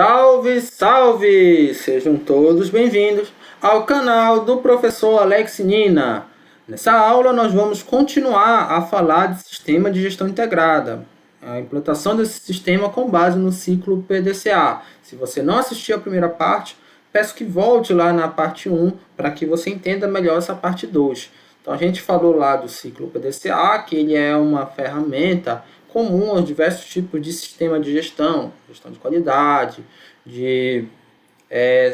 Salve, salve! Sejam todos bem-vindos ao canal do professor Alex Nina. Nessa aula nós vamos continuar a falar de sistema de gestão integrada, a implantação desse sistema com base no ciclo PDCA. Se você não assistiu a primeira parte, peço que volte lá na parte 1 para que você entenda melhor essa parte 2. Então a gente falou lá do ciclo PDCA, que ele é uma ferramenta comum aos diversos tipos de sistema de gestão de qualidade, de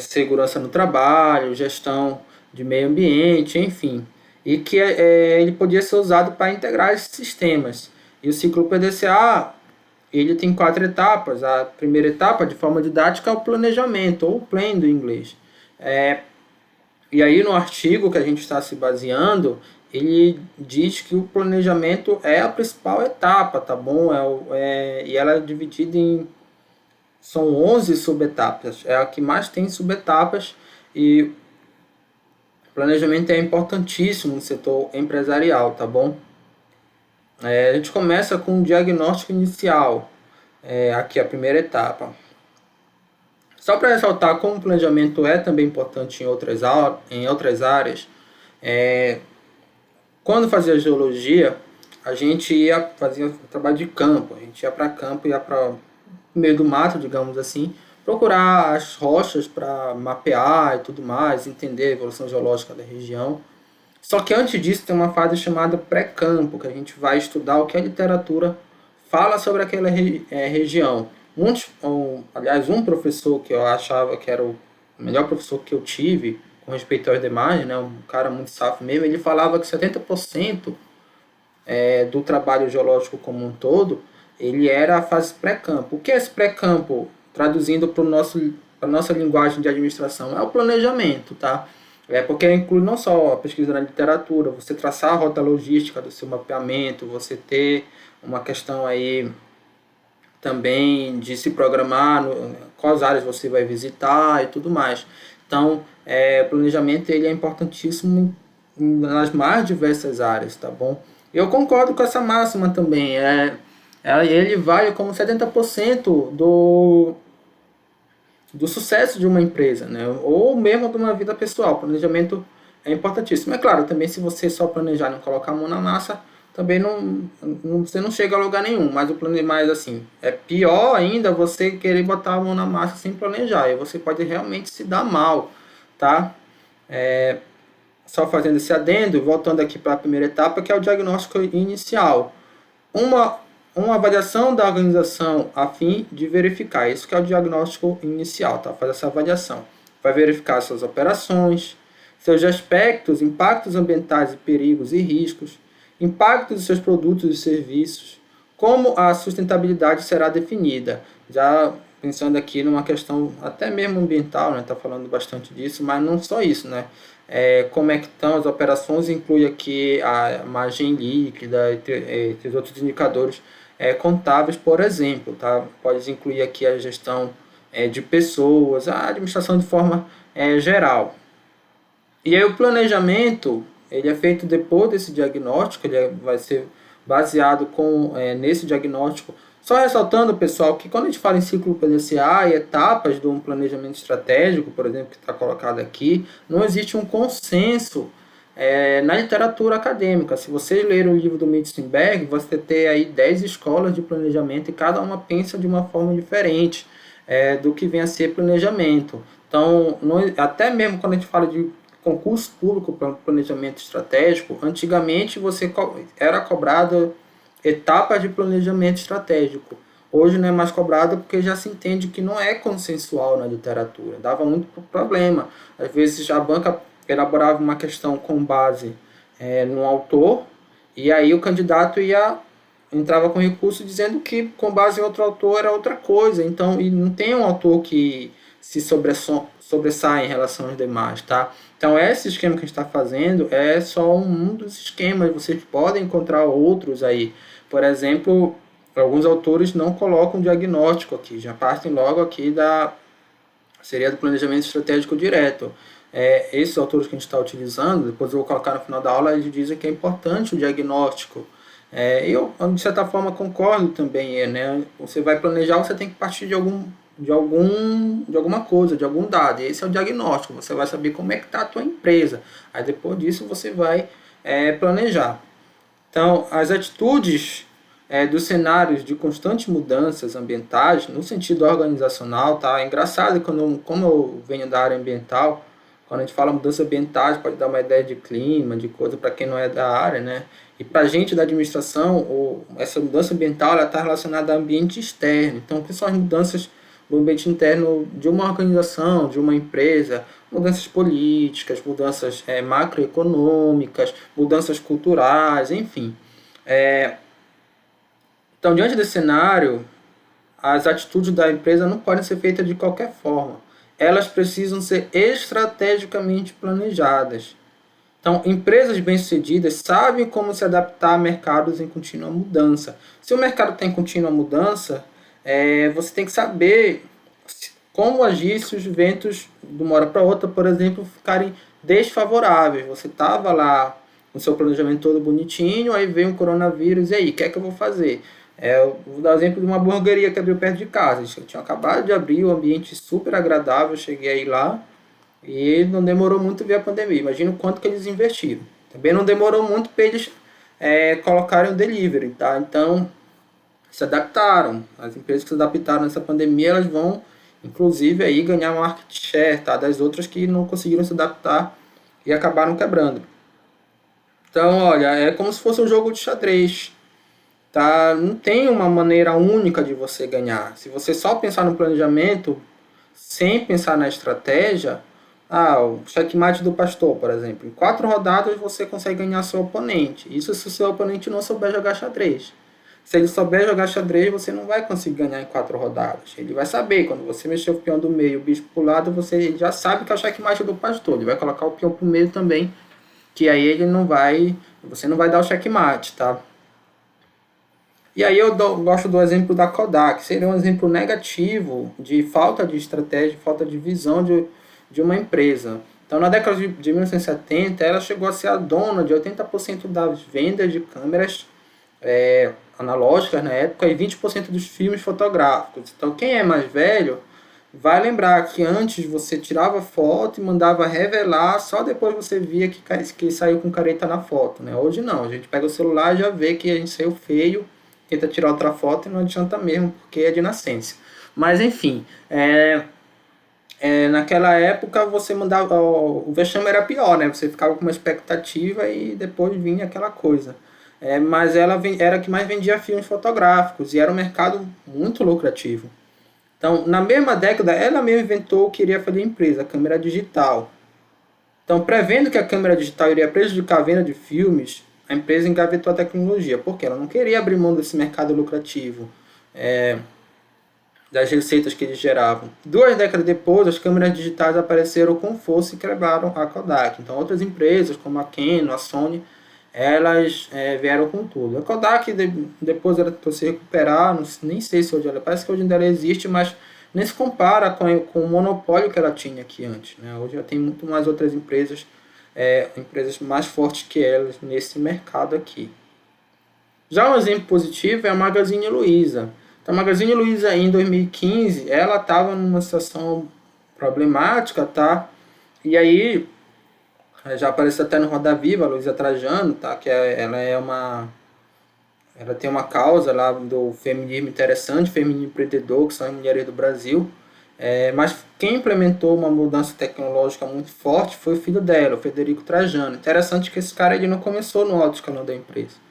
segurança no trabalho, gestão de meio ambiente, enfim. E que ele podia ser usado para integrar esses sistemas. E o ciclo PDCA, ele tem 4 etapas. A primeira etapa, de forma didática, é o planejamento, ou plan do inglês. E aí no artigo que a gente está se baseando, ele diz que o planejamento é a principal etapa, tá bom? E ela é dividida em... São 11 subetapas, é a que mais tem subetapas, e o planejamento é importantíssimo no setor empresarial, tá bom? A gente começa com o diagnóstico inicial, aqui a primeira etapa. Só para ressaltar como o planejamento é também importante em outras áreas, quando fazia geologia, a gente ia fazer trabalho de campo, a gente ia para campo, ia para o meio do mato, digamos assim, procurar as rochas para mapear e tudo mais, entender a evolução geológica da região. Só que antes disso tem uma fase chamada pré-campo, que a gente vai estudar o que a literatura fala sobre aquela região. Aliás, um professor que eu achava que era o melhor professor que eu tive, com respeito aos demais, né, um cara muito safo mesmo, ele falava que 70% do trabalho geológico como um todo, ele era a fase pré-campo. O que é esse pré-campo? Traduzindo para a nossa linguagem de administração, é o planejamento, tá? Porque inclui não só a pesquisa na literatura, você traçar a rota logística do seu mapeamento, você ter uma questão aí também de se programar quais áreas você vai visitar e tudo mais. Então, o planejamento ele é importantíssimo nas mais diversas áreas, tá bom? Eu concordo com essa máxima também. Ele vale como 70% do sucesso de uma empresa, né? Ou mesmo de uma vida pessoal. O planejamento é importantíssimo. É claro, também se você só planejar e não colocar a mão na massa, também você não chega a lugar nenhum. Mas assim, é pior ainda você querer botar a mão na massa sem planejar. E você pode realmente se dar mal, tá? Só fazendo esse adendo, voltando aqui para a primeira etapa, que é o diagnóstico inicial. Uma avaliação da organização a fim de verificar. Isso que é o diagnóstico inicial, tá? Faz essa avaliação. Vai verificar suas operações, seus aspectos, impactos ambientais e perigos e riscos, impactos dos seus produtos e serviços, como a sustentabilidade será definida. Já pensando aqui numa questão até mesmo ambiental, né? Tá falando bastante disso, mas não só isso, né? Como é que estão as operações, inclui aqui a margem líquida, entre outros indicadores contábeis, por exemplo, tá? Pode incluir aqui a gestão de pessoas, a administração de forma geral. E aí o planejamento, ele é feito depois desse diagnóstico, vai ser baseado nesse diagnóstico. Só ressaltando, pessoal, que quando a gente fala em ciclo PDCA e etapas de um planejamento estratégico, por exemplo, que está colocado aqui, não existe um consenso na literatura acadêmica. Se vocês lerem o livro do Mitzenberg, você tem aí 10 escolas de planejamento e cada uma pensa de uma forma diferente do que vem a ser planejamento. Então, até mesmo quando a gente fala de concurso público para planejamento estratégico, antigamente era cobrado etapas de planejamento estratégico. Hoje não é mais cobrado porque já se entende que não é consensual na literatura. Dava muito problema. Às vezes a banca elaborava uma questão com base no autor, e aí o candidato entrava com recurso dizendo que com base em outro autor era outra coisa. Então, e não tem um autor que se sobressai em relação aos demais, tá? Então, esse esquema que a gente está fazendo é só um dos esquemas. Vocês podem encontrar outros aí. Por exemplo, alguns autores não colocam diagnóstico aqui, já partem logo aqui seria do planejamento estratégico direto. Esses autores que a gente está utilizando, depois eu vou colocar no final da aula, eles dizem que é importante o diagnóstico. Eu, de certa forma, concordo também. Né? Você vai planejar, você tem que partir de algum de alguma coisa, de algum dado. Esse é o diagnóstico. Você vai saber como é que está a tua empresa. Aí depois disso você vai planejar. Então, as atitudes dos cenários de constantes mudanças ambientais, no sentido organizacional, tá? É engraçado quando, como eu venho da área ambiental, quando a gente fala mudança ambiental, pode dar uma ideia de clima, de coisa para quem não é da área, né? E para a gente da administração, essa mudança ambiental está relacionada ao ambiente externo. Então, o que são as mudanças no ambiente interno de uma organização, de uma empresa? Mudanças políticas, mudanças macroeconômicas, mudanças culturais, enfim. É, então, diante desse cenário, as atitudes da empresa não podem ser feitas de qualquer forma. Elas precisam ser estrategicamente planejadas. Então, empresas bem-sucedidas sabem como se adaptar a mercados em contínua mudança. Se o mercado tem contínua mudança, você tem que saber como agir se os ventos de uma hora para outra, por exemplo, ficarem desfavoráveis. Você estava lá com o seu planejamento todo bonitinho, aí veio um coronavírus, e aí, o que é que eu vou fazer? Eu vou dar o exemplo de uma hamburgueria que abriu perto de casa. Eu tinha acabado de abrir, um ambiente super agradável, cheguei aí lá, e não demorou muito ver a pandemia. Imagina o quanto que eles investiram. Também não demorou muito para eles colocarem o delivery, tá? Então, se adaptaram. As empresas que se adaptaram nessa pandemia, elas vão, inclusive, aí ganhar market share, tá? Das outras que não conseguiram se adaptar e acabaram quebrando. Então, olha, é como se fosse um jogo de xadrez, tá? Não tem uma maneira única de você ganhar. Se você só pensar no planejamento, sem pensar na estratégia, o checkmate do pastor, por exemplo. Em 4 rodadas você consegue ganhar seu oponente. Isso se o seu oponente não souber jogar xadrez. Se ele souber jogar xadrez, você não vai conseguir ganhar em 4 rodadas. Ele vai saber, quando você mexer o peão do meio, o bicho pro lado, você já sabe que é o checkmate do pastor. Ele vai colocar o peão pro meio também, que aí ele não vai, você não vai dar o checkmate, tá? E aí eu gosto do exemplo da Kodak, seria um exemplo negativo de falta de estratégia, falta de visão de uma empresa. Então, na década de 1970, ela chegou a ser a dona de 80% das vendas de câmeras analógicas na época e 20% dos filmes fotográficos. Então, quem é mais velho vai lembrar que antes você tirava foto e mandava revelar, só depois você via que saiu com careta na foto, né? Hoje não, a gente pega o celular e já vê que a gente saiu feio, tenta tirar outra foto e não adianta mesmo, porque é de nascença. Mas enfim, naquela época você mandava, o vexame era pior, né? Você ficava com uma expectativa e depois vinha aquela coisa. Mas ela era a que mais vendia filmes fotográficos e era um mercado muito lucrativo. Então, na mesma década, ela mesma inventou o que iria fazer a empresa, a câmera digital. Então, prevendo que a câmera digital iria prejudicar a venda de filmes, a empresa engavetou a tecnologia, porque ela não queria abrir mão desse mercado lucrativo, das receitas que eles geravam. 2 décadas depois, as câmeras digitais apareceram com força e quebraram a Kodak. Então, outras empresas, como a Canon, a Sony, elas vieram com tudo. A Kodak, depois ela tentou se recuperar, nem sei se hoje ela, parece que hoje ainda ela existe, mas nem se compara com o monopólio que ela tinha aqui antes, né? Hoje já tem muito mais outras empresas, empresas mais fortes que elas nesse mercado aqui. Já um exemplo positivo é a Magazine Luiza. Então, a Magazine Luiza, em 2015, ela estava numa situação problemática, tá? E aí, já aparece até no Roda Viva, a Luiza Trajano, tá? Que ela tem uma causa lá do feminismo interessante, feminismo empreendedor, que são as mulheres do Brasil. Mas quem implementou uma mudança tecnológica muito forte foi o filho dela, o Federico Trajano. Interessante que esse cara ele não começou no alto escalão da empresa.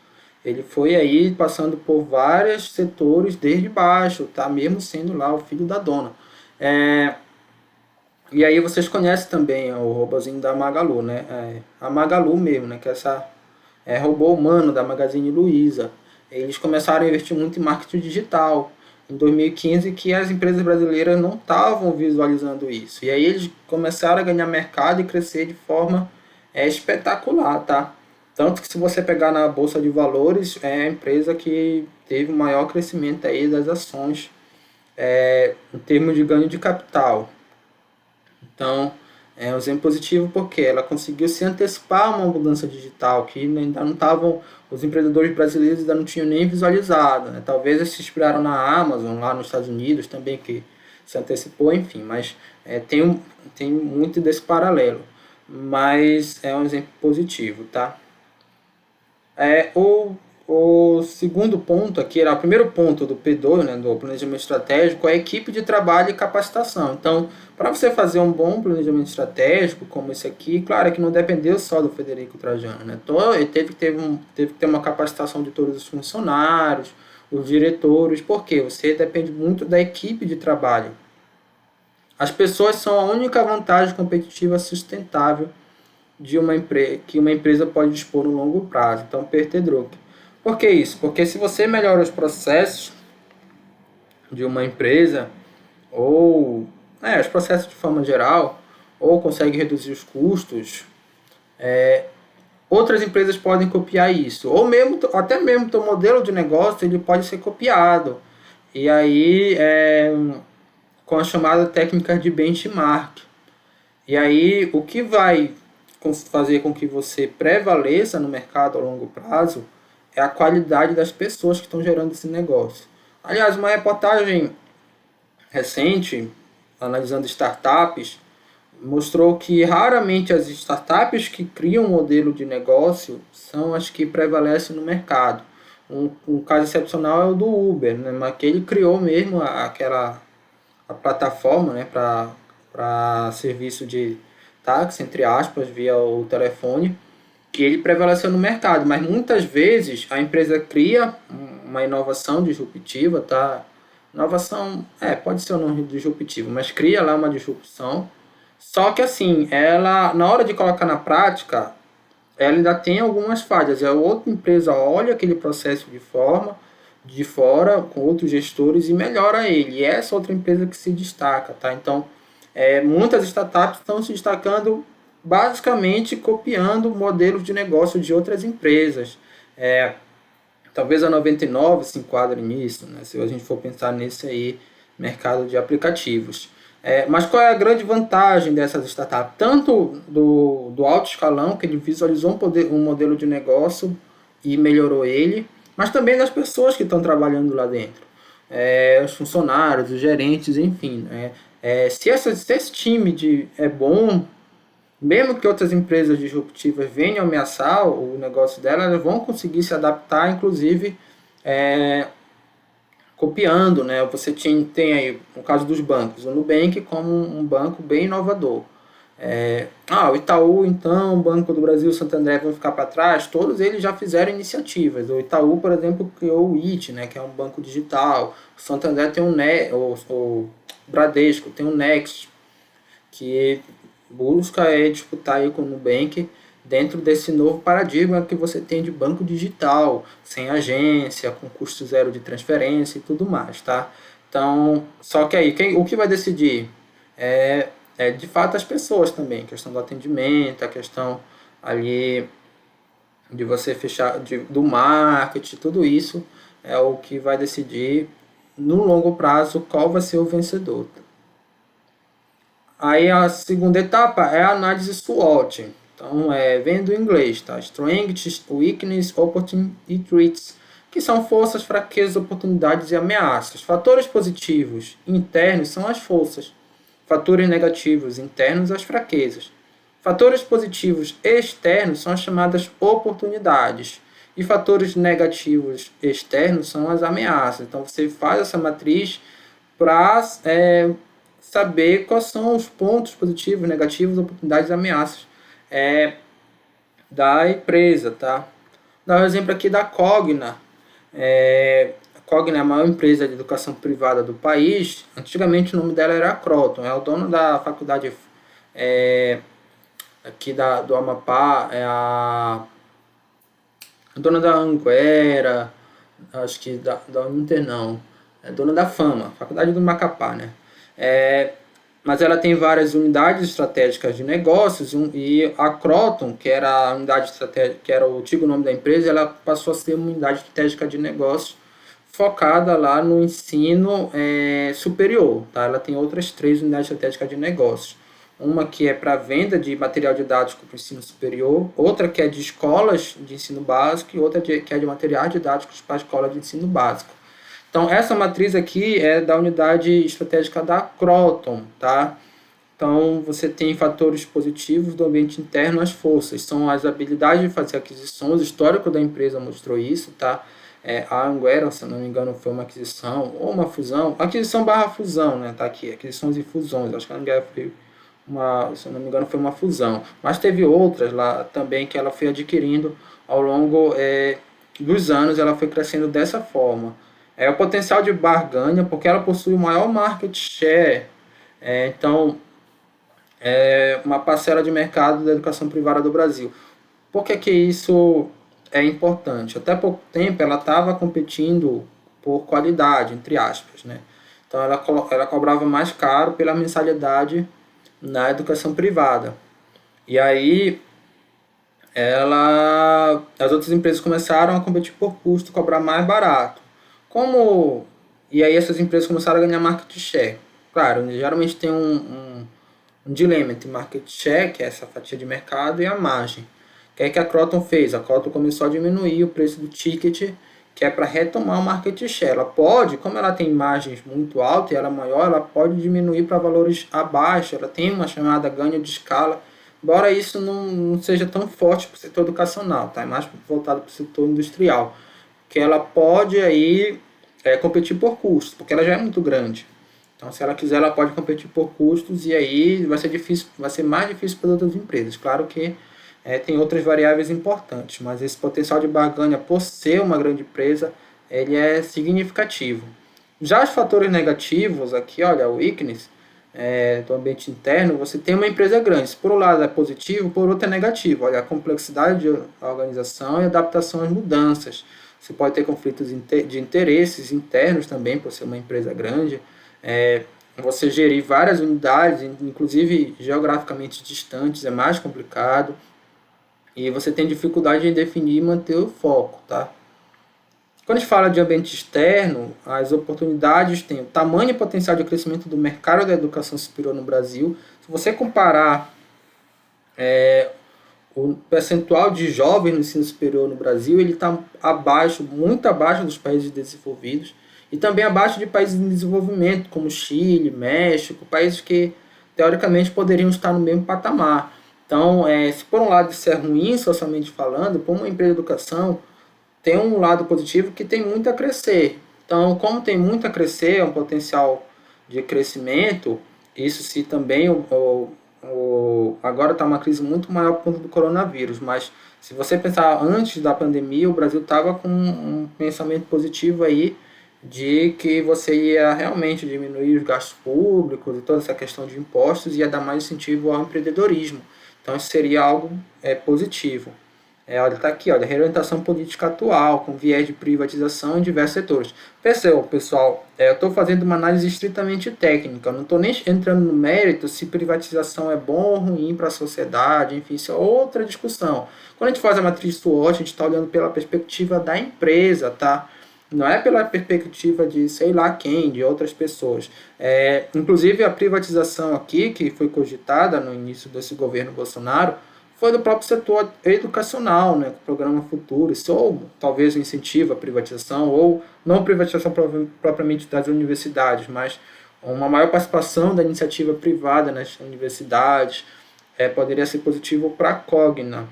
Ele foi aí passando por vários setores desde baixo, tá? Mesmo sendo lá o filho da dona. E aí vocês conhecem também o robozinho da Magalu, né? A Magalu mesmo, né? Que é essa robô humano da Magazine Luiza. Eles começaram a investir muito em marketing digital em 2015, que as empresas brasileiras não estavam visualizando isso. E aí eles começaram a ganhar mercado e crescer de forma espetacular, tá? Tanto que se você pegar na Bolsa de Valores, é a empresa que teve o maior crescimento aí das ações em termos de ganho de capital. Então, é um exemplo positivo porque ela conseguiu se antecipar a uma mudança digital que ainda não estavam, os empreendedores brasileiros ainda não tinham nem visualizado, né? Talvez eles se inspiraram na Amazon, lá nos Estados Unidos também, que se antecipou, enfim, mas tem muito desse paralelo, mas é um exemplo positivo, tá? O segundo ponto aqui, era o primeiro ponto do P2, né, do planejamento estratégico, é a equipe de trabalho e capacitação. Então, para você fazer um bom planejamento estratégico, como esse aqui, claro que não dependeu só do Frederico Trajano, né? Então, ele teve que ter uma capacitação de todos os funcionários, os diretores, porque você depende muito da equipe de trabalho. As pessoas são a única vantagem competitiva sustentável que uma empresa pode dispor no longo prazo. Então, Peter Drucker. Por que isso? Porque se você melhora os processos de uma empresa, ou os processos de forma geral, ou consegue reduzir os custos, outras empresas podem copiar isso. Ou mesmo, até mesmo o teu modelo de negócio ele pode ser copiado. E aí, com a chamada técnica de benchmark. E aí, o que vai fazer com que você prevaleça no mercado a longo prazo é a qualidade das pessoas que estão gerando esse negócio. Aliás, uma reportagem recente, analisando startups, mostrou que raramente as startups que criam um modelo de negócio são as que prevalecem no mercado. Um caso excepcional é o do Uber, né? Mas que ele criou mesmo a plataforma, né, para serviço de táxi, entre aspas, via o telefone, que ele prevaleceu no mercado, mas muitas vezes a empresa cria uma inovação disruptiva, tá? Inovação, pode ser um nome disruptivo, mas cria lá uma disrupção, só que assim, ela, na hora de colocar na prática, ela ainda tem algumas falhas, e a outra empresa olha aquele processo de fora, com outros gestores, e melhora ele, e essa outra empresa que se destaca, tá? Então, muitas startups estão se destacando basicamente copiando modelos de negócio de outras empresas. Talvez a 99 se enquadre nisso, né? Se a gente for pensar nesse aí, mercado de aplicativos. Mas qual é a grande vantagem dessas startups? Tanto do alto escalão, que ele visualizou um modelo de negócio e melhorou ele, mas também das pessoas que estão trabalhando lá dentro. Os funcionários, os gerentes, enfim. Se esse time é bom, mesmo que outras empresas disruptivas venham ameaçar o negócio dela, elas vão conseguir se adaptar, inclusive copiando, né? Você tem aí, no caso dos bancos, o Nubank como um banco bem inovador. O Itaú, então, o Banco do Brasil e o Santander vão ficar para trás, todos eles já fizeram iniciativas. O Itaú, por exemplo, criou o IT, né, que é um banco digital. O Santander tem o Bradesco tem o Next, que busca disputar aí com o Nubank dentro desse novo paradigma que você tem de banco digital, sem agência, com custo zero de transferência e tudo mais, tá? Então, só que aí, o que vai decidir de fato as pessoas também, a questão do atendimento, a questão ali de você fechar, do marketing, tudo isso é o que vai decidir no longo prazo qual vai ser o vencedor. Aí a segunda etapa é a análise SWOT. Então, vem do inglês, tá? Strengths, Weakness, Opportunities e Threats, que são forças, fraquezas, oportunidades e ameaças. Fatores positivos internos são as forças. Fatores negativos internos, as fraquezas. Fatores positivos externos são as chamadas oportunidades. E fatores negativos externos são as ameaças. Então, você faz essa matriz para saber quais são os pontos positivos, negativos, oportunidades e ameaças da empresa, tá? Dá um exemplo aqui da Cogna. A Cogna é a maior empresa de educação privada do país. Antigamente o nome dela era Croton. É o dono da faculdade aqui do Amapá, é a dona da Anguera, acho que da Uninter não. É dona da Fama, faculdade do Macapá, né? Mas ela tem várias unidades estratégicas de negócios, e a Croton, que era a unidade estratégica, que era o antigo nome da empresa, ela passou a ser uma unidade estratégica de negócios focada lá no ensino superior, tá? Ela tem outras 3 unidades estratégicas de negócios. Uma que é para venda de material didático para o ensino superior, outra que é de escolas de ensino básico e outra que é de materiais didáticos para a escola de ensino básico. Então, essa matriz aqui é da unidade estratégica da Croton, tá? Então, você tem fatores positivos do ambiente interno, as forças, são as habilidades de fazer aquisições, o histórico da empresa mostrou isso, tá? A Anguera, se não me engano, foi uma aquisição ou uma fusão, aquisição barra fusão, né? Tá aqui, aquisições e fusões, acho que a Anguera foi se não me engano, foi uma fusão, mas teve outras lá também que ela foi adquirindo ao longo dos anos, ela foi crescendo dessa forma. O potencial de barganha, porque ela possui o maior market share, então uma parcela de mercado da educação privada do Brasil. Por que isso é importante? Até pouco tempo ela estava competindo por qualidade, entre aspas, né? Então ela cobrava mais caro pela mensalidade na educação privada. E aí as outras empresas começaram a competir por custo, cobrar mais barato. E aí essas empresas começaram a ganhar market share. Claro, geralmente tem um dilema entre market share, que é essa fatia de mercado, e a margem. O que é que a Croton fez? A Croton começou a diminuir o preço do ticket, que é para retomar o market share. Ela pode, como ela tem margens muito altas e ela é maior, ela pode diminuir para valores abaixo. Ela tem uma chamada ganho de escala, embora isso não seja tão forte para o setor educacional, tá? É mais voltado para o setor industrial, que ela pode aí competir por custos, porque ela já é muito grande. Então, se ela quiser, ela pode competir por custos e aí vai ser difícil, vai ser mais difícil para outras empresas. Claro que tem outras variáveis importantes, mas esse potencial de barganha, por ser uma grande empresa, ele é significativo. Já os fatores negativos, aqui, olha, o weakness do ambiente interno, você tem uma empresa grande. Se por um lado é positivo, por outro é negativo. Olha, a complexidade da organização e adaptação às mudanças. Você pode ter conflitos de interesses internos também, por ser uma empresa grande. Você gerir várias unidades, inclusive geograficamente distantes, é mais complicado. E você tem dificuldade em definir e manter o foco, tá? Quando a gente fala de ambiente externo, as oportunidades têm o tamanho e potencial de crescimento do mercado da educação superior no Brasil. Se você comparar o percentual de jovens no ensino superior no Brasil, ele está muito abaixo dos países desenvolvidos e também abaixo de países em desenvolvimento, como Chile, México, países que teoricamente poderiam estar no mesmo patamar. Então, se por um lado isso é ruim, socialmente falando, para uma empresa de educação, tem um lado positivo que tem muito a crescer. Então, como tem muito a crescer, é um potencial de crescimento, isso se também agora está uma crise muito maior por conta do coronavírus, mas se você pensar antes da pandemia, o Brasil estava com um pensamento positivo aí de que você ia realmente diminuir os gastos públicos e toda essa questão de impostos e ia dar mais incentivo ao empreendedorismo. Então, isso seria algo positivo. Olha, está aqui, olha, reorientação política atual, com viés de privatização em diversos setores. Percebam, pessoal, eu estou fazendo uma análise estritamente técnica, eu não estou nem entrando no mérito se privatização é bom ou ruim para a sociedade, enfim, isso é outra discussão. Quando a gente faz a matriz SWOT, a gente está olhando pela perspectiva da empresa, tá? Não é pela perspectiva de sei lá quem, de outras pessoas. Inclusive, a privatização aqui, que foi cogitada no início desse governo Bolsonaro, foi do próprio setor educacional, né, com o programa Futuro, isso ou talvez incentiva a privatização, ou não privatização propriamente das universidades, mas uma maior participação da iniciativa privada nas universidades poderia ser positivo para a Cogna,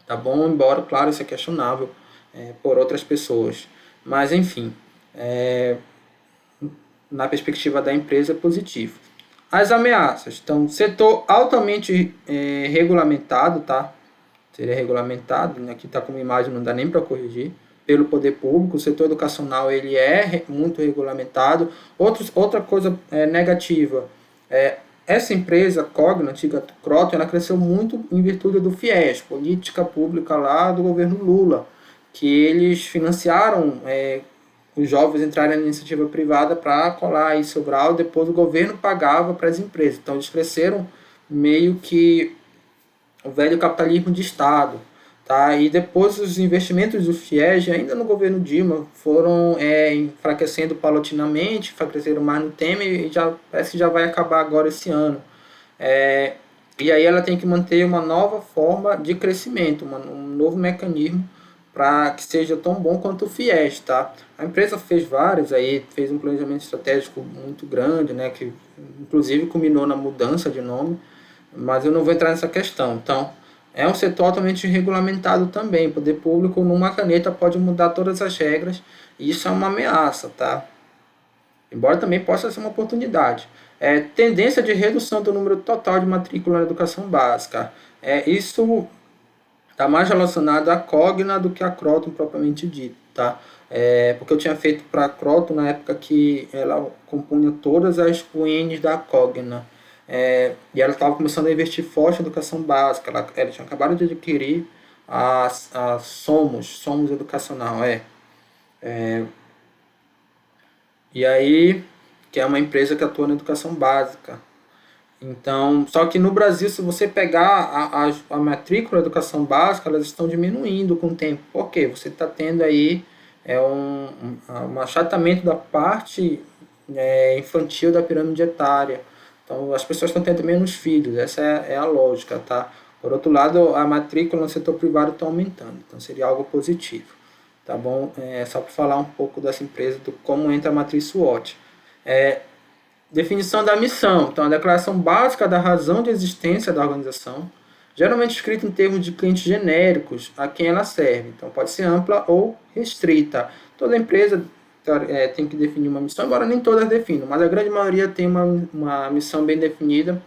tá bom? Embora, claro, isso é questionável por outras pessoas. Mas, enfim, na perspectiva da empresa, é positivo. As ameaças. Então, setor altamente regulamentado, tá? Seria regulamentado, né? Aqui está como imagem, não dá nem para corrigir, pelo poder público. O setor educacional ele é muito regulamentado. Outra coisa negativa, essa empresa, Cogna, antiga Croton, ela cresceu muito em virtude do FIES, política pública lá do governo Lula, que eles financiaram os jovens entrarem na iniciativa privada para colar aí seu grau, depois o governo pagava para as empresas. Então eles cresceram meio que o velho capitalismo de Estado. Tá? E depois os investimentos do FIES, ainda no governo Dilma, foram enfraquecendo paulatinamente, enfraqueceram mais no Temer e parece que já vai acabar agora esse ano. E aí ela tem que manter uma nova forma de crescimento, um novo mecanismo para que seja tão bom quanto o FIES, tá? A empresa fez vários aí, fez um planejamento estratégico muito grande, né, que inclusive culminou na mudança de nome, mas eu não vou entrar nessa questão. Então, é um setor altamente regulamentado também. O poder público, numa caneta, pode mudar todas as regras, e isso é uma ameaça, tá? Embora também possa ser uma oportunidade. Tendência de redução do número total de matrícula na educação básica. Isso está mais relacionado à Cogna do que à Croton propriamente dito, tá? Porque eu tinha feito para a Croton na época que ela compunha todas as UNs da Cogna. E ela estava começando a investir forte em educação básica. Ela tinha acabado de adquirir a Somos Educacional. E aí, que é uma empresa que atua na educação básica. Então, só que no Brasil, se você pegar a matrícula da educação básica, elas estão diminuindo com o tempo. Por quê? Você está tendo aí um achatamento da parte infantil da pirâmide etária. Então, as pessoas estão tendo menos filhos. Essa é a lógica, tá? Por outro lado, a matrícula no setor privado está aumentando. Então, seria algo positivo. Tá bom? Só para falar um pouco dessa empresa, do como entra a matriz SWOT. Definição da missão. Então, a declaração básica da razão de existência da organização, geralmente escrita em termos de clientes genéricos a quem ela serve. Então, pode ser ampla ou restrita. Toda empresa tem que definir uma missão, embora nem todas definam, mas a grande maioria tem uma missão bem definida,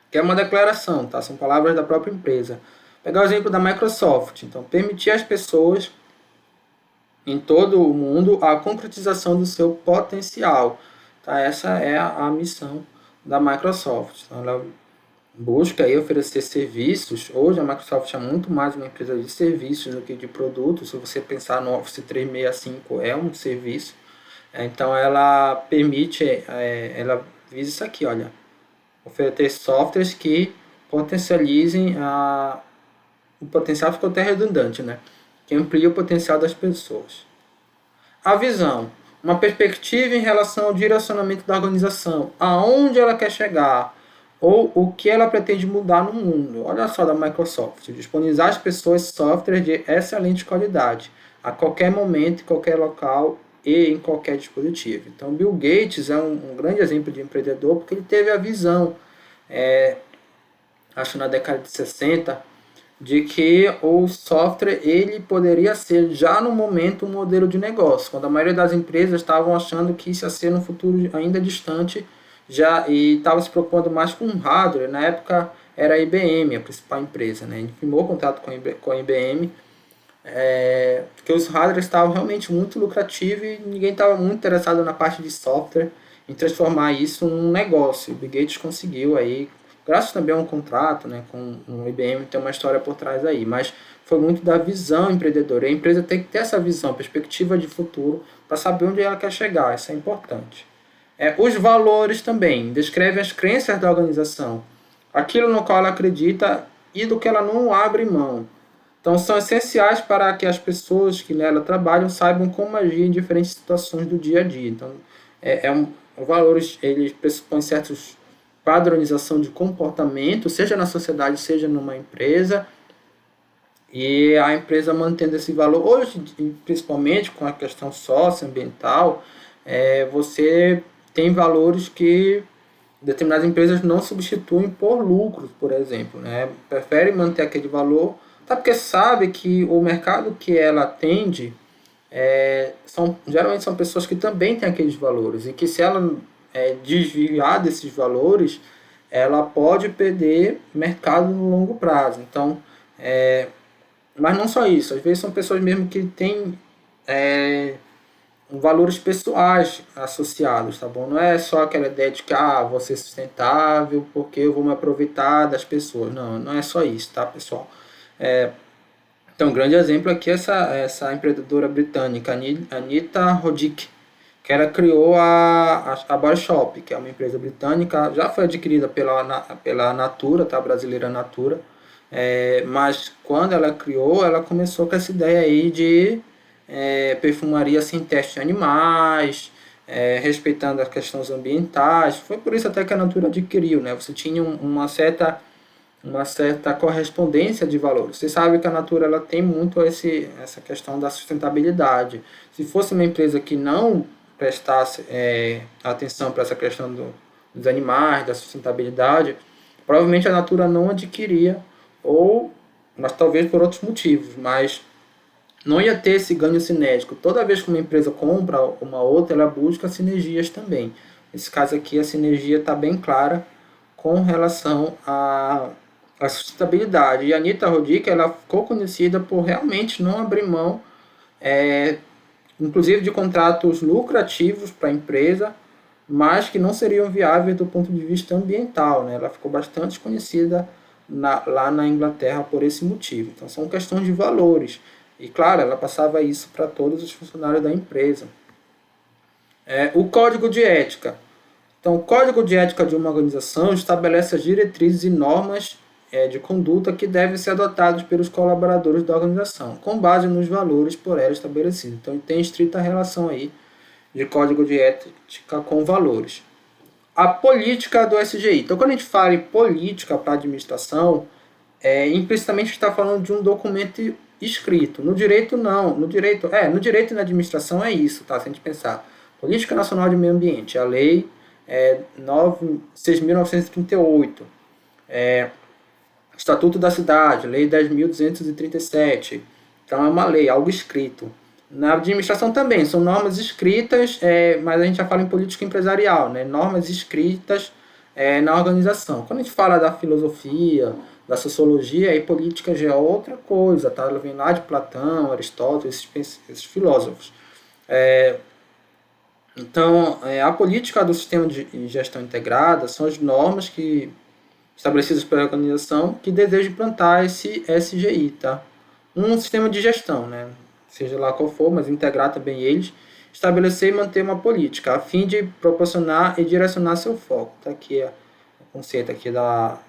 que é uma declaração, tá? São palavras da própria empresa. Vou pegar o exemplo da Microsoft. Então, permitir às pessoas em todo o mundo a concretização do seu potencial. Tá? Essa é a missão da Microsoft. Então, ela busca aí oferecer serviços. Hoje a Microsoft é muito mais uma empresa de serviços do que de produtos. Se você pensar no Office 365, é um serviço. Então ela permite, ela visa isso aqui, olha, oferecer softwares que potencializem o potencial, ficou até redundante, né? Que amplia o potencial das pessoas. A visão, uma perspectiva em relação ao direcionamento da organização, aonde ela quer chegar, ou o que ela pretende mudar no mundo. Olha só da Microsoft, disponibilizar às pessoas software de excelente qualidade, a qualquer momento, em qualquer local e em qualquer dispositivo. Então, Bill Gates é um grande exemplo de empreendedor, porque ele teve a visão, acho na década de 60, de que o software ele poderia ser já no momento um modelo de negócio, quando a maioria das empresas estavam achando que isso ia ser no futuro ainda distante, já, e estava se preocupando mais com hardware. Na época era a IBM a principal empresa, né? Ele firmou contato com a IBM, porque os hardwares estavam realmente muito lukrativos e ninguém estava muito interessado na parte de software, em transformar isso num negócio. O Bill Gates conseguiu aí, graças também a um contrato, né, com o IBM, tem uma história por trás aí, mas foi muito da visão empreendedora. A empresa tem que ter essa visão, perspectiva de futuro, para saber onde ela quer chegar, isso é importante. Os valores também, descrevem as crenças da organização, aquilo no qual ela acredita e do que ela não abre mão. Então, são essenciais para que as pessoas que nela trabalham saibam como agir em diferentes situações do dia a dia. Então, os valores, eles pressupõem certos padronização de comportamento, seja na sociedade, seja numa empresa, e a empresa mantendo esse valor. Hoje, principalmente com a questão socioambiental, você tem valores que determinadas empresas não substituem por lucros, por exemplo, né? Preferem manter aquele valor, tá? Porque sabe que o mercado que ela atende geralmente são pessoas que também têm aqueles valores, e que se ela desviar desses valores, ela pode perder mercado no longo prazo. Então, mas não só isso, às vezes são pessoas mesmo que têm valores pessoais associados, tá bom? Não é só aquela ideia de que vou ser sustentável porque eu vou me aproveitar das pessoas. Não, não é só isso, tá, pessoal? Então, um grande exemplo aqui é essa empreendedora britânica, Anita Roddick, que ela criou a Body Shop, que é uma empresa britânica, já foi adquirida pela Natura, tá? A brasileira Natura, mas quando ela criou, ela começou com essa ideia aí de perfumaria sem teste em animais, respeitando as questões ambientais. Foi por isso até que a Natura adquiriu, né? Você tinha uma certa uma certa correspondência de valores. Você sabe que a Natura ela tem muito essa questão da sustentabilidade. Se fosse uma empresa que não prestasse atenção para essa questão dos animais, da sustentabilidade, provavelmente a Natura não adquiria, mas talvez por outros motivos, mas não ia ter esse ganho cinético. Toda vez que uma empresa compra uma outra, ela busca sinergias também. Nesse caso aqui, a sinergia está bem clara com relação à sustentabilidade. E a Anitta Rodic, ela ficou conhecida por realmente não abrir mão, inclusive de contratos lucrativos para a empresa, mas que não seriam viáveis do ponto de vista ambiental, né? Ela ficou bastante conhecida lá na Inglaterra por esse motivo. Então são questões de valores. E claro, ela passava isso para todos os funcionários da empresa. O código de ética. Então, o código de ética de uma organização estabelece as diretrizes e normas de conduta que devem ser adotados pelos colaboradores da organização, com base nos valores por ela estabelecidos. Então, tem estrita relação aí de código de ética com valores. A política do SGI. Então, quando a gente fala em política para a administração, implicitamente está falando de um documento escrito. No direito, não. No direito e na administração é isso, tá? Se a gente pensar. Política Nacional de Meio Ambiente, a lei 6.938. Estatuto da Cidade, lei 10.237. Então é uma lei, algo escrito. Na administração também, são normas escritas, mas a gente já fala em política empresarial, né? Normas escritas na organização. Quando a gente fala da filosofia, da sociologia, aí política já é outra coisa, tá? Ela vem lá de Platão, Aristóteles, esses filósofos. Então, a política do sistema de gestão integrada são as normas estabelecidas pela organização que deseja implantar esse SGI, tá? Um sistema de gestão, né? Seja lá qual for, mas integrar também eles, estabelecer e manter uma política, a fim de proporcionar e direcionar seu foco. Tá aqui o conceito aqui da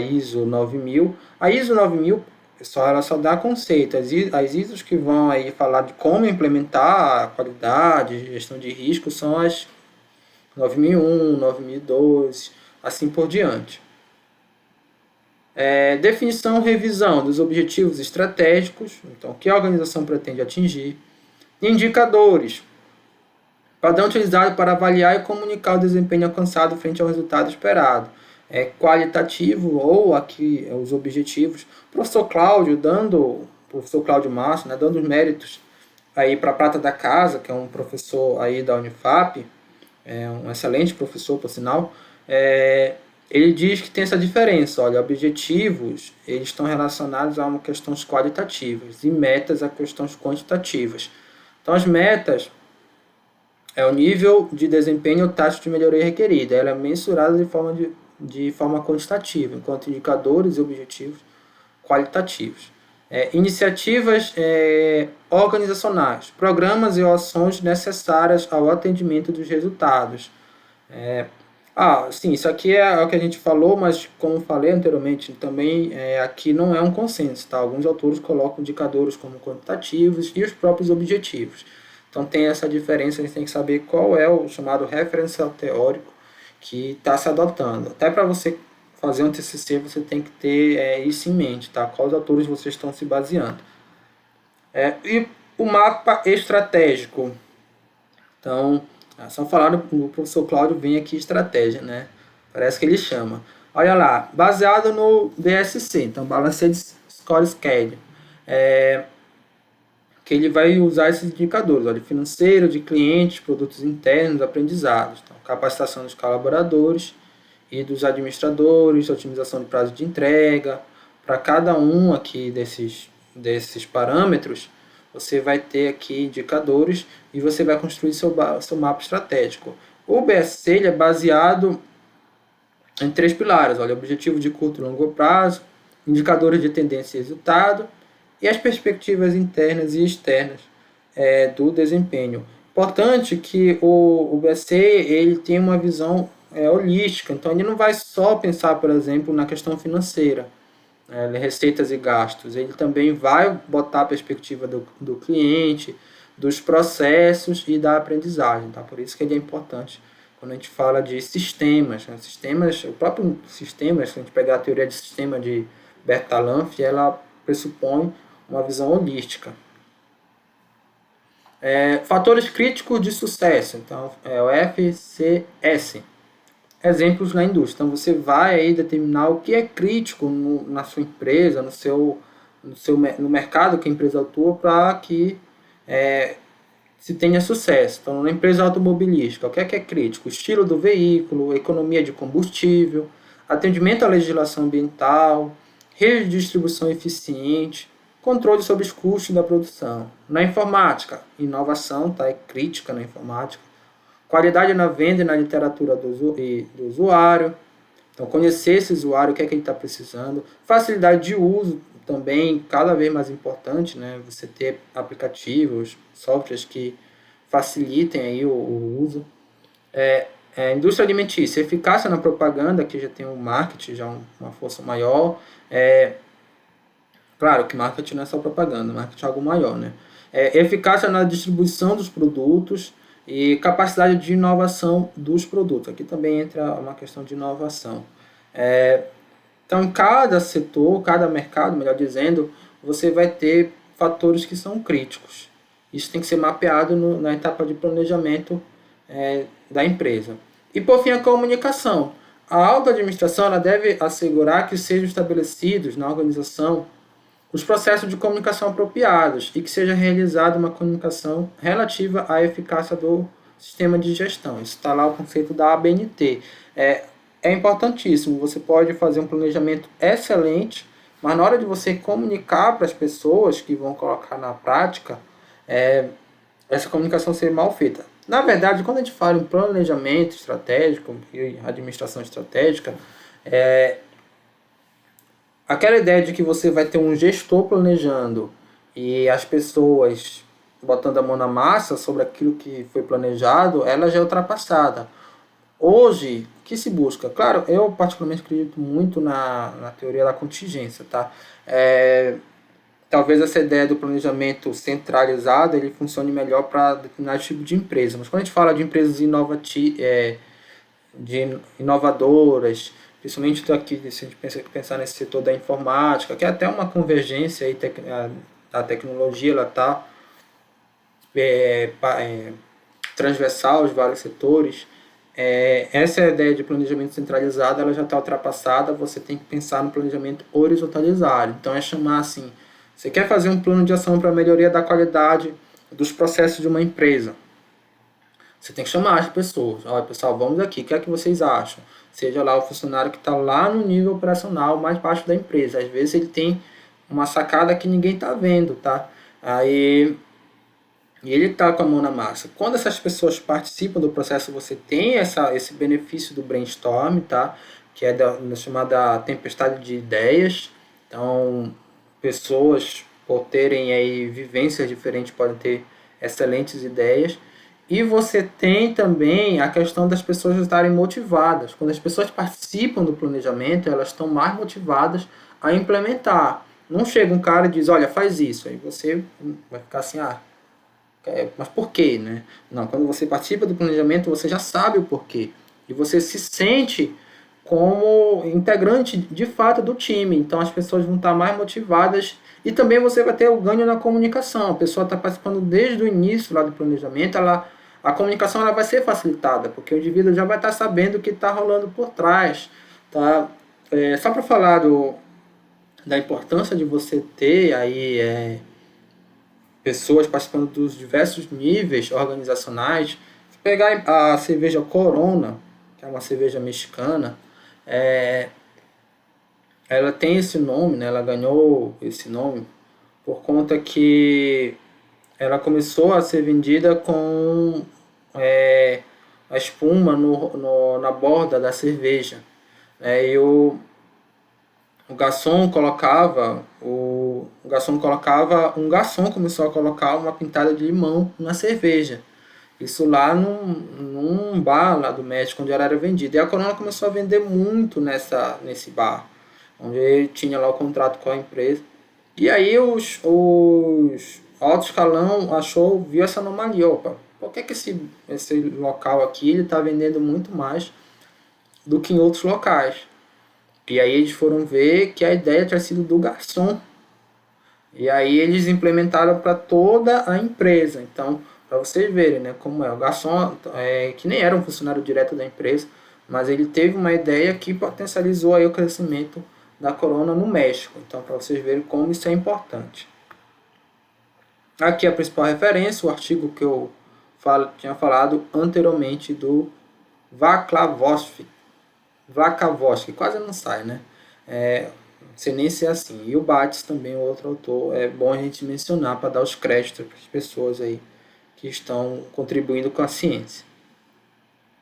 ISO 9000. A ISO 9000, pessoal, ela só dá conceito. As ISOs que vão aí falar de como implementar a qualidade, gestão de risco, são as 9001, 9002, assim por diante. Definição e revisão dos objetivos estratégicos, então o que a organização pretende atingir. Indicadores, padrão utilizado para avaliar e comunicar o desempenho alcançado frente ao resultado esperado. Qualitativo, ou aqui os objetivos. Professor Cláudio Márcio, né, dando os méritos aí para a Prata da Casa, que é um professor aí da Unifap, um excelente professor, por sinal. Ele diz que tem essa diferença, olha, objetivos, eles estão relacionados a questões qualitativas e metas a questões quantitativas. Então, as metas é o nível de desempenho ou taxa de melhoria requerida, ela é mensurada de forma quantitativa, enquanto indicadores e objetivos qualitativos. Iniciativas organizacionais, programas e ações necessárias ao atendimento dos resultados. Sim, isso aqui é o que a gente falou, mas como falei anteriormente, também aqui não é um consenso, tá? Alguns autores colocam indicadores como quantitativos e os próprios objetivos. Então tem essa diferença, a gente tem que saber qual é o chamado referencial teórico que está se adotando. Até para você fazer um TCC, você tem que ter isso em mente, tá? Quais autores vocês estão se baseando. E o mapa estratégico. Então, só falaram, o professor Cláudio vem aqui estratégia, né? Parece que ele chama. Olha lá, baseado no BSC, então Balanced Scorecard, que ele vai usar esses indicadores, olha, financeiro, de clientes, produtos internos, aprendizados, então, capacitação dos colaboradores e dos administradores, otimização de prazo de entrega. Para cada um aqui desses parâmetros, você vai ter aqui indicadores e você vai construir seu mapa estratégico. O BSC ele é baseado em 3 pilares, olha, objetivo de curto e longo prazo, indicadores de tendência e resultado e as perspectivas internas e externas do desempenho. Importante que o BSC ele tem uma visão holística, então ele não vai só pensar, por exemplo, na questão financeira, receitas e gastos, ele também vai botar a perspectiva do cliente, dos processos e da aprendizagem, tá? Por isso que ele é importante quando a gente fala de sistemas, né? Sistemas, o próprio sistema, se a gente pegar a teoria de sistema de Bertalanffy, ela pressupõe uma visão holística. Fatores críticos de sucesso, então é o FCS. Exemplos na indústria. Então você vai aí determinar o que é crítico na sua empresa, no mercado que a empresa atua para que se tenha sucesso. Então, na empresa automobilística, o que é crítico? O estilo do veículo, economia de combustível, atendimento à legislação ambiental, rede de distribuição eficiente, controle sobre os custos da produção. Na informática, inovação, tá? É crítica na informática. Qualidade na venda e na literatura do usuário. Então, conhecer esse usuário, o que é que ele está precisando. Facilidade de uso também, cada vez mais importante, né? Você ter aplicativos, softwares que facilitem aí o uso. Indústria alimentícia, eficácia na propaganda, que já tem um marketing, já uma força maior. Claro que marketing não é só propaganda, marketing é algo maior, né? Eficácia na distribuição dos produtos e capacidade de inovação dos produtos. Aqui também entra uma questão de inovação. Então, cada setor, cada mercado, melhor dizendo, você vai ter fatores que são críticos. Isso tem que ser mapeado na etapa de planejamento da empresa. E, por fim, a comunicação. A alta administração ela deve assegurar que sejam estabelecidos na organização os processos de comunicação apropriados e que seja realizada uma comunicação relativa à eficácia do sistema de gestão. Isso está lá o conceito da ABNT. É importantíssimo, você pode fazer um planejamento excelente, mas na hora de você comunicar para as pessoas que vão colocar na prática, essa comunicação ser mal feita. Na verdade, quando a gente fala em planejamento estratégico e administração estratégica, aquela ideia de que você vai ter um gestor planejando e as pessoas botando a mão na massa sobre aquilo que foi planejado, ela já é ultrapassada. Hoje, o que se busca? Claro, eu particularmente acredito muito na teoria da contingência, tá? Talvez essa ideia do planejamento centralizado ele funcione melhor para determinado tipo de empresa. Mas quando a gente fala de empresas inovadoras, principalmente aqui, se a gente pensar nesse setor da informática, que é até uma convergência aí, a tecnologia ela está transversal aos vários setores. Essa ideia de planejamento centralizado ela já está ultrapassada, você tem que pensar no planejamento horizontalizado. Então é chamar assim, você quer fazer um plano de ação para a melhoria da qualidade dos processos de uma empresa. Você tem que chamar as pessoas. Olha, pessoal, vamos aqui, o que é que vocês acham? Seja lá o funcionário que está lá no nível operacional mais baixo da empresa. Às vezes ele tem uma sacada que ninguém está vendo, tá? E ele está com a mão na massa. Quando essas pessoas participam do processo, você tem esse benefício do brainstorm, tá? Que é da chamada tempestade de ideias. Então, pessoas, por terem aí vivências diferentes, podem ter excelentes ideias. E você tem também a questão das pessoas estarem motivadas. Quando as pessoas participam do planejamento, elas estão mais motivadas a implementar. Não chega um cara e diz, olha, faz isso. Aí você vai ficar assim, mas por quê, né? Não, quando você participa do planejamento, você já sabe o porquê. E você se sente como integrante de fato do time. Então as pessoas vão estar mais motivadas e também você vai ter o ganho na comunicação. A pessoa está participando desde o início lá do planejamento, a comunicação ela vai ser facilitada, porque o indivíduo já vai estar sabendo o que está rolando por trás. Tá? Só para falar da importância de você ter aí pessoas participando dos diversos níveis organizacionais. Se pegar a cerveja Corona, que é uma cerveja mexicana, ela tem esse nome, né? Ela ganhou esse nome por conta que ela começou a ser vendida com a espuma na borda da cerveja. E o garçom colocava, um garçom começou a colocar uma pintada de limão na cerveja. Isso lá num bar lá do México, onde ela era vendida. E a Corona começou a vender muito nesse bar, onde ele tinha lá o contrato com a empresa. E aí os alto escalão viu essa anomalia. Opa, por que esse local aqui ele está vendendo muito mais do que em outros locais? E aí eles foram ver que a ideia tinha sido do garçom. E aí eles implementaram para toda a empresa. Então, para vocês verem, né, como é. O garçom, que nem era um funcionário direto da empresa, mas ele teve uma ideia que potencializou aí o crescimento da Corona no México. Então, para vocês verem como isso é importante. Aqui a principal referência, o artigo que eu tinha falado anteriormente do Vaclavosky, quase não sai, né? Não sei nem se é assim. E o Bates também, o outro autor, é bom a gente mencionar para dar os créditos para as pessoas aí que estão contribuindo com a ciência.